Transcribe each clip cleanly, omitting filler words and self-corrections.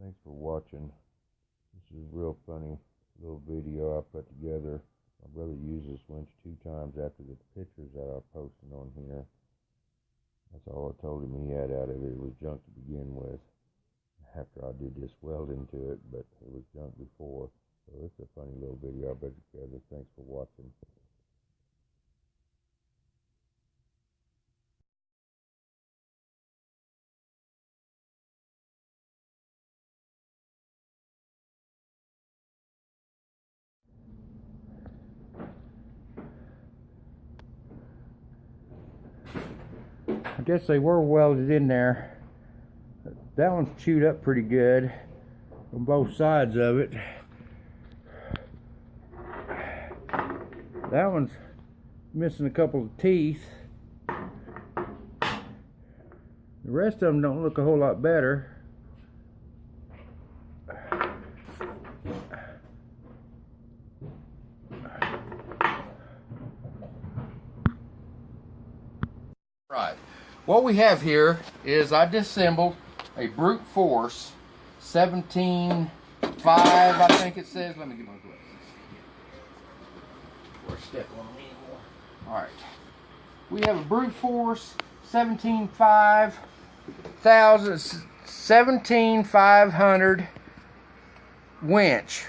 Thanks for watching. This is a real funny little video I put together. My brother used this winch 2 times after the pictures that I posted on here. That's all I told him he had out of it. It was junk to begin with. After I did this weld into it, but it was junk before. So it's a funny little video I put together. Thanks for watching. I guess they were welded in there. That one's chewed up pretty good on both sides of it. That one's missing a couple of teeth. The rest of them don't look a whole lot better. Right. What we have here is I disassembled a brute force 17.5, I think it says. Let me get my glasses. Or step on me anymore. Alright. We have a brute force 17,500 winch.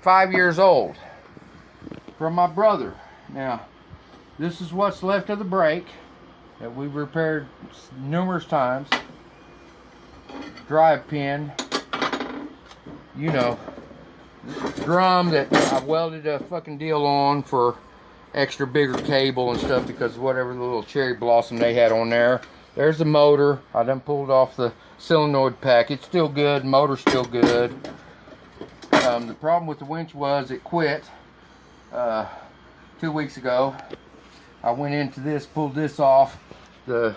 5 years old. From my brother. Now, this is what's left of the brake that we've repaired numerous times. Drive pin, you know, drum that I welded a fucking deal on for extra bigger cable and stuff because whatever the little cherry blossom they had on there. There's the motor. I done pulled off the solenoid pack. It's still good. Motor's still good. The problem with the winch was it quit 2 weeks ago. I went into this, pulled this off. The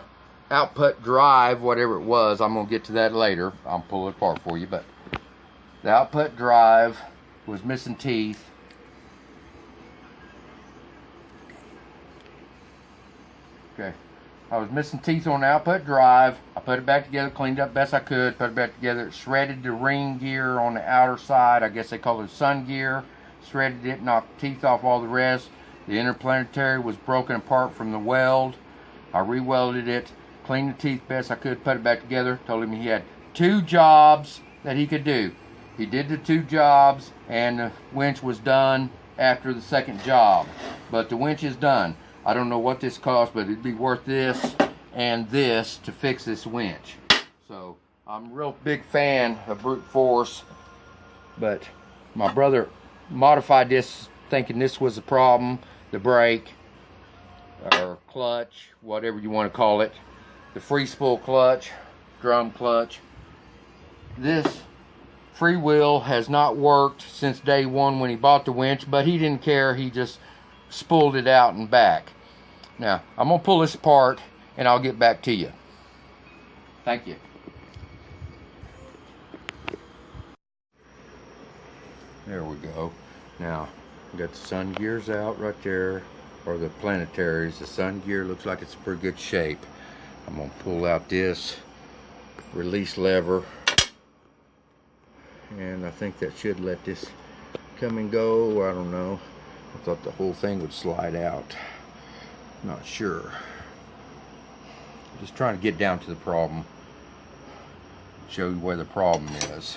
output drive, whatever it was, I'm going to get to that later. I'll pull it apart for you, but the output drive was missing teeth. Okay, I was missing teeth on the output drive. I put it back together, cleaned up best I could, put it back together, shredded the ring gear on the outer side. I guess they call it sun gear. Shredded it, knocked the teeth off all the rest. The interplanetary was broken apart from the weld. I re-welded it, cleaned the teeth best I could, put it back together. Told him he had 2 jobs that he could do. He did the 2 jobs, and the winch was done after the 2nd job. But the winch is done. I don't know what this cost, but it'd be worth this and this to fix this winch. So I'm a real big fan of brute force, but my brother modified this thinking this was the problem. The brake or clutch, whatever you want to call it, the free spool clutch, drum clutch. This freewheel has not worked since day 1 when he bought the winch, but he didn't care. He just spooled it out and back. Now I'm gonna pull this apart and I'll get back to you. Thank you. There we go. Now we got the sun gears out right there, or the planetaries. The sun gear looks like it's in pretty good shape. I'm gonna pull out this release lever, and I think that should let this come and go. I don't know. I thought the whole thing would slide out. Not sure. Just trying to get down to the problem. Show you where the problem is.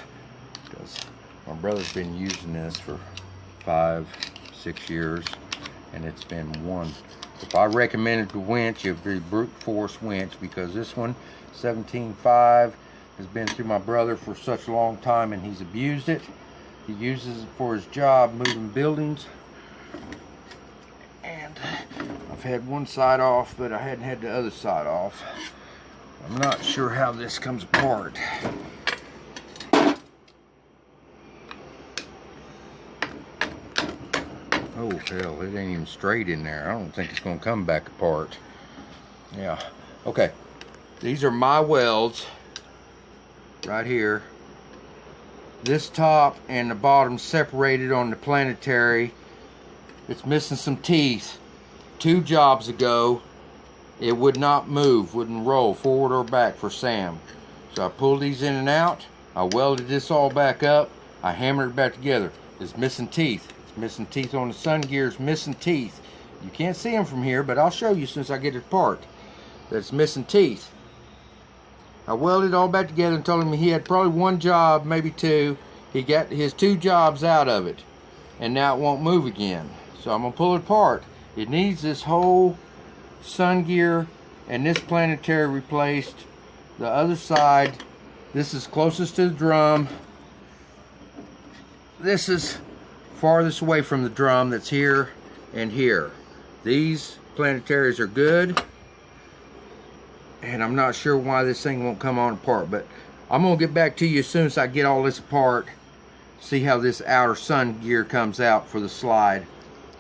Because my brother's been using this for 5-6 years, and it's been one. If I recommended the winch, it would be brute force winch, because this one, 17.5, has been through my brother for such a long time, and he's abused it. He uses it for his job, moving buildings. And I've had one side off, but I hadn't had the other side off. I'm not sure how this comes apart. Oh hell, it ain't even straight in there. I don't think it's gonna come back apart. Yeah, okay. These are my welds right here. This top and the bottom separated on the planetary. It's missing some teeth. 2 jobs ago, it would not move, wouldn't roll forward or back for Sam. So I pulled these in and out. I welded this all back up. I hammered it back together. It's missing teeth. It's missing teeth on the sun gear. It's missing teeth. You can't see them from here, but I'll show you since I get it apart. That it's missing teeth. I welded it all back together and told him he had probably one job, maybe two. He got his 2 jobs out of it, and now it won't move again. So I'm gonna pull it apart. It needs this whole sun gear and this planetary replaced. The other side, this is closest to the drum. This is farthest away from the drum, that's here and here. These planetaries are good, and I'm not sure why this thing won't come on apart, but I'm gonna get back to you as soon as I get all this apart, see how this outer sun gear comes out for the slide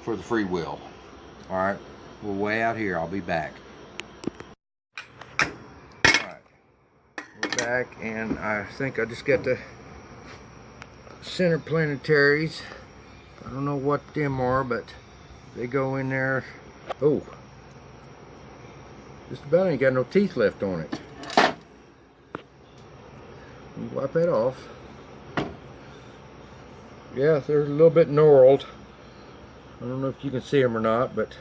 for the freewheel. All right, we're way out here. I'll be back. All right, we're back, and I think I just got the center planetaries. I don't know what them are, but they go in there. Oh, just about ain't got no teeth left on it. You wipe that off. Yeah, they're a little bit gnarled. I don't know if you can see them or not, but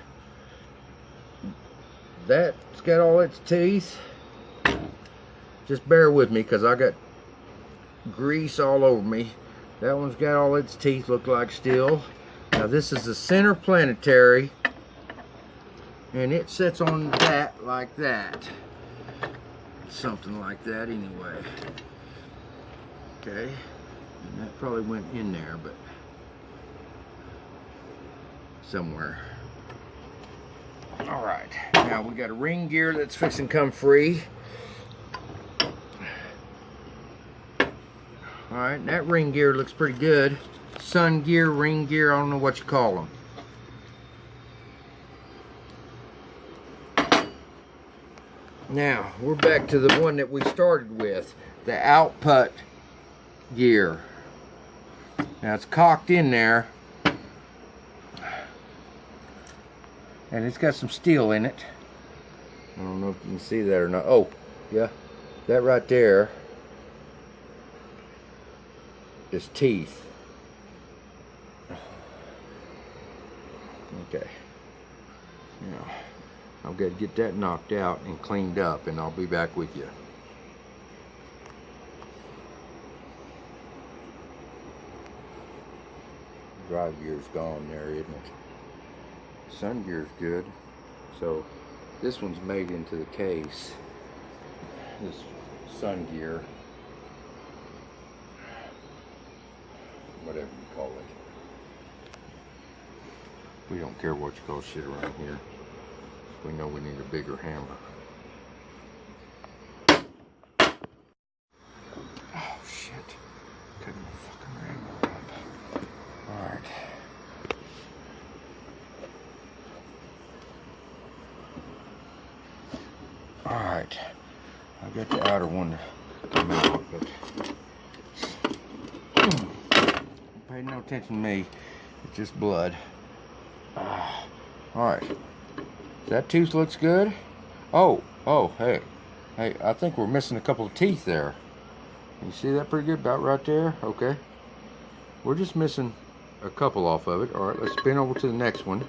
that's got all its teeth. Just bear with me because I got grease all over me. That one's got all its teeth, look like still. Now this is the center planetary, and it sits on that like that. Something like that anyway. Okay, and that probably went in there, but somewhere. All right, now we got a ring gear that's fixing to come free. All right, that ring gear looks pretty good. Sun gear, ring gear, I don't know what you call them. Now, we're back to the one that we started with, the output gear. Now it's cocked in there, and it's got some steel in it. I don't know if you can see that or not. Oh, yeah, that right there is teeth. Okay, now I've got to get that knocked out and cleaned up, and I'll be back with you. Drive gear's gone there, isn't it? Sun gear's good. So this one's made into the case. This sun gear, whatever you call it. We don't care what you call shit around here. We know we need a bigger hammer. Oh shit. Cutting the fucking hammer up. Alright. Alright. I got the outer one to come out, but don't pay no attention to me. It's just blood. Alright. That tooth looks good. Oh, hey, I think we're missing a couple of teeth there. You see that pretty good, about right there? Okay. We're just missing a couple off of it. Alright, let's spin over to the next one.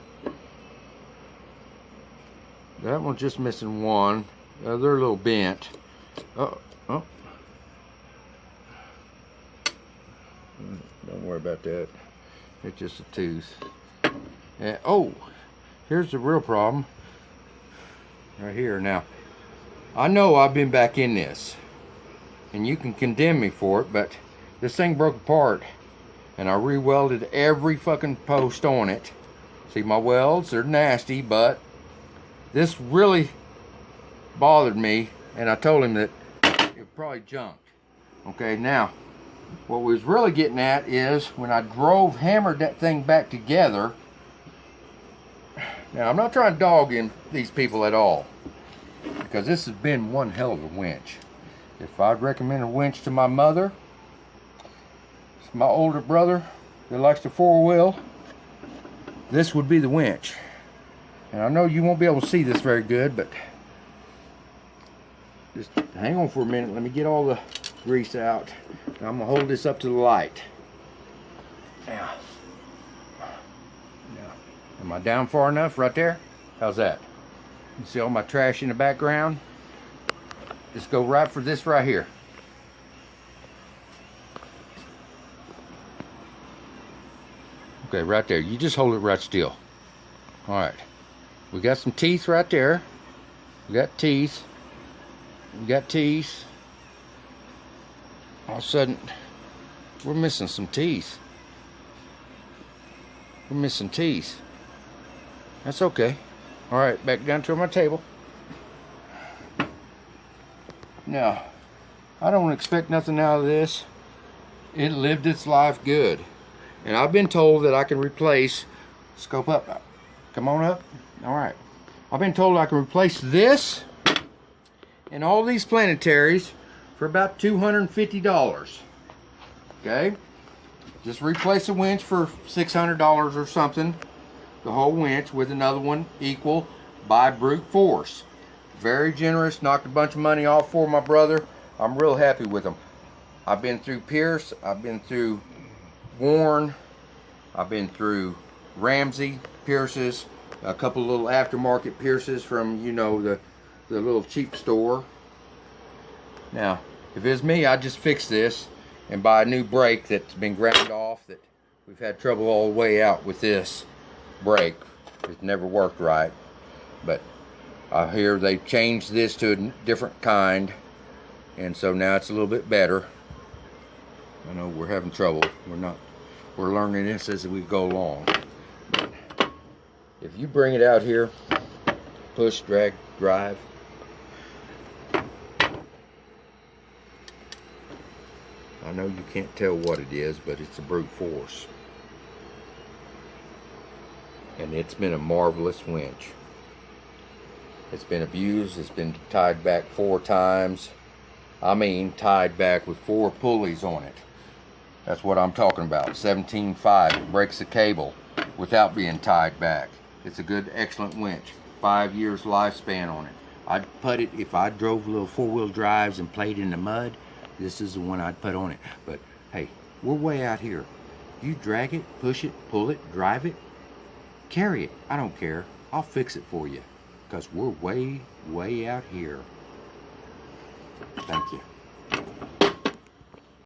That one's just missing one. They're a little bent. Oh. Don't worry about that. It's just a tooth. And, oh, here's the real problem. Right here. Now, I know I've been back in this, and you can condemn me for it, but this thing broke apart, and I re-welded every fucking post on it. See, my welds are nasty, but this really bothered me, and I told him that it probably junked. Okay, now, what we was really getting at is when I hammered that thing back together. Now, I'm not trying to dog in these people at all, because this has been one hell of a winch. If I'd recommend a winch to my mother, it's my older brother that likes to four-wheel, this would be the winch. And I know you won't be able to see this very good, but just hang on for a minute. Let me get all the grease out. Now I'm gonna hold this up to the light. Now, am I down far enough right there? How's that? You see all my trash in the background? Just go right for this right here. Okay, right there. You just hold it right still. All right. We got some teeth right there. We got teeth. We got teeth. All of a sudden, we're missing some teeth. We're missing teeth. That's okay. All right, back down to my table. Now, I don't expect nothing out of this. It lived its life good. And I've been told that I can replace, scope up, come on up. All right. I've been told I can replace this and all these planetaries for about $250. Okay? Just replace a winch for $600 or something. The whole winch with another one equal by brute force. Very generous, knocked a bunch of money off for my brother. I'm real happy with them. I've been through Pierce, I've been through Warren, I've been through Ramsey Pierces, a couple of little aftermarket Pierces from, you know, the little cheap store. Now, if it's me, I'd just fix this and buy a new brake that's been ground off, that we've had trouble all the way out with this brake. It's never worked right. But I hear they changed this to a different kind, and so now it's a little bit better. I know we're having trouble. We're learning this as we go along. But if you bring it out here, push, drag, drive, I know you can't tell what it is, but it's a brute force. And it's been a marvelous winch. It's been abused. It's been tied back 4 times. I mean, tied back with 4 pulleys on it. That's what I'm talking about. 17.5. It breaks the cable without being tied back. It's a good, excellent winch. 5 years lifespan on it. I'd put it, if I drove little 4-wheel drives and played in the mud, this is the one I'd put on it. But hey, we're way out here. You drag it, push it, pull it, drive it, carry it. I don't care. I'll fix it for you. Because we're way, way out here. Thank you.